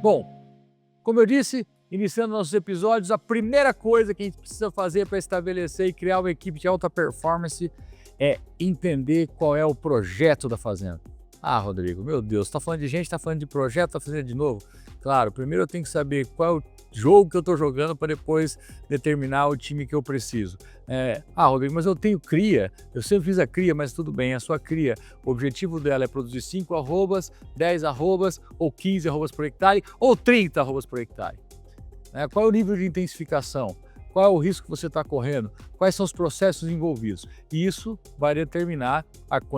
Bom, como eu disse, iniciando nossos episódios, a primeira coisa que a gente precisa fazer para estabelecer e criar uma equipe de alta performance é entender qual é o projeto da fazenda. Ah, Rodrigo, meu Deus, está falando de gente, está falando de projeto, está fazendo de novo? Claro, primeiro eu tenho que saber qual é o jogo que eu estou jogando para depois determinar o time que eu preciso. Rodrigo, mas eu tenho cria, eu sempre fiz a cria, mas tudo bem, a sua cria, o objetivo dela é produzir 5 arrobas, 10 arrobas, ou 15 arrobas por hectare, ou 30 arrobas por hectare. Qual é o nível de intensificação? Qual é o risco que você está correndo? Quais são os processos envolvidos? E isso vai determinar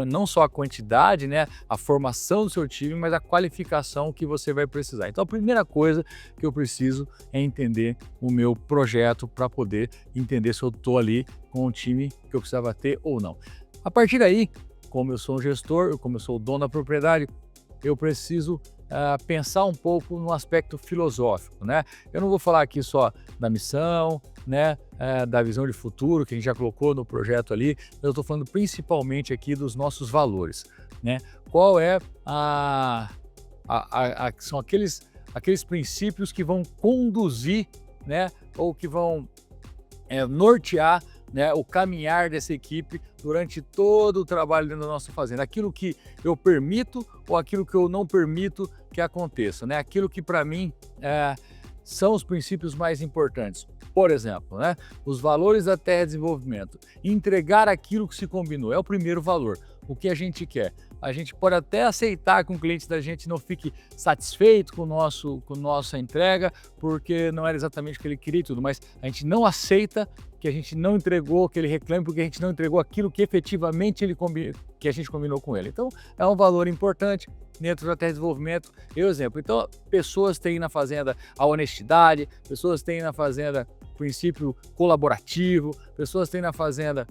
não só a quantidade, a formação do seu time, mas a qualificação que você vai precisar. Então, a primeira coisa que eu preciso é entender o meu projeto para poder entender se eu estou ali com o time que eu precisava ter ou não. A partir daí, como eu sou um gestor, como eu sou o dono da propriedade, eu preciso pensar um pouco no aspecto filosófico, Eu não vou falar aqui só da missão, da visão de futuro que a gente já colocou no projeto ali, mas eu estou falando principalmente aqui dos nossos valores, Qual é são aqueles princípios que vão conduzir, ou que vão nortear o caminhar dessa equipe durante todo o trabalho dentro da nossa fazenda. Aquilo que eu permito ou aquilo que eu não permito que aconteça, Aquilo que para mim são os princípios mais importantes. Por exemplo, os valores da terra de desenvolvimento. Entregar aquilo que se combinou é o primeiro valor. O que a gente quer? A gente pode até aceitar que um cliente da gente não fique satisfeito com nossa entrega, porque não era exatamente o que ele queria e tudo, mas a gente não aceita que a gente não entregou, que ele reclame, porque a gente não entregou aquilo que efetivamente que a gente combinou com ele. Então, é um valor importante dentro da terra de desenvolvimento. Exemplo, então, pessoas têm na fazenda a honestidade, pessoas têm na fazenda o princípio colaborativo, pessoas têm na fazenda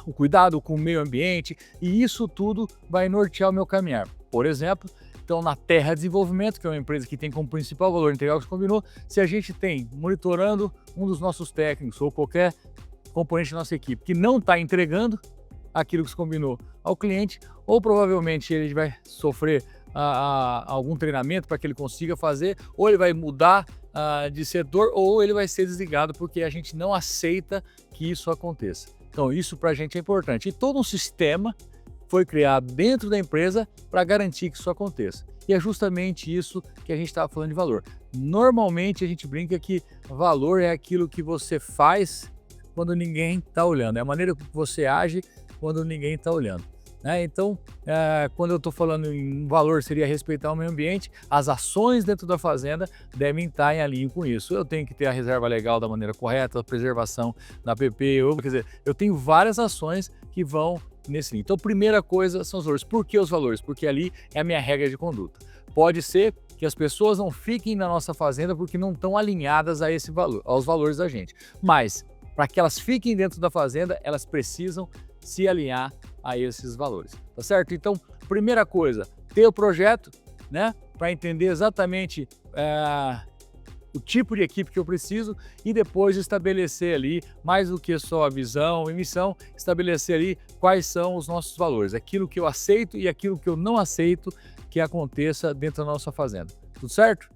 o cuidado com o meio ambiente, e isso tudo vai nortear o meu caminhar. Por exemplo, então na Terra Desenvolvimento, que é uma empresa que tem como principal valor entregar o que se combinou, se a gente tem monitorando um dos nossos técnicos ou qualquer componente da nossa equipe que não está entregando aquilo que se combinou ao cliente, ou provavelmente ele vai sofrer algum treinamento para que ele consiga fazer, ou ele vai mudar de setor, ou ele vai ser desligado, porque a gente não aceita que isso aconteça. Então isso para a gente é importante. E todo um sistema foi criado dentro da empresa para garantir que isso aconteça. E é justamente isso que a gente estava falando de valor. Normalmente a gente brinca que valor é aquilo que você faz quando ninguém está olhando, é a maneira que você age quando ninguém está olhando. Então, quando eu estou falando em valor, seria respeitar o meio ambiente, as ações dentro da fazenda devem estar em alinho com isso. Eu tenho que ter a reserva legal da maneira correta, a preservação da PP, eu tenho várias ações que vão nesse nível. Então, primeira coisa são os valores. Por que os valores? Porque ali é a minha regra de conduta. Pode ser que as pessoas não fiquem na nossa fazenda porque não estão alinhadas a esse valor, aos valores da gente. Mas, para que elas fiquem dentro da fazenda, elas precisam se alinhar a esses valores, tá certo? Então, primeira coisa, ter o projeto, para entender exatamente o tipo de equipe que eu preciso e depois estabelecer ali, mais do que só a visão e missão, estabelecer ali quais são os nossos valores, aquilo que eu aceito e aquilo que eu não aceito que aconteça dentro da nossa fazenda. Tudo certo?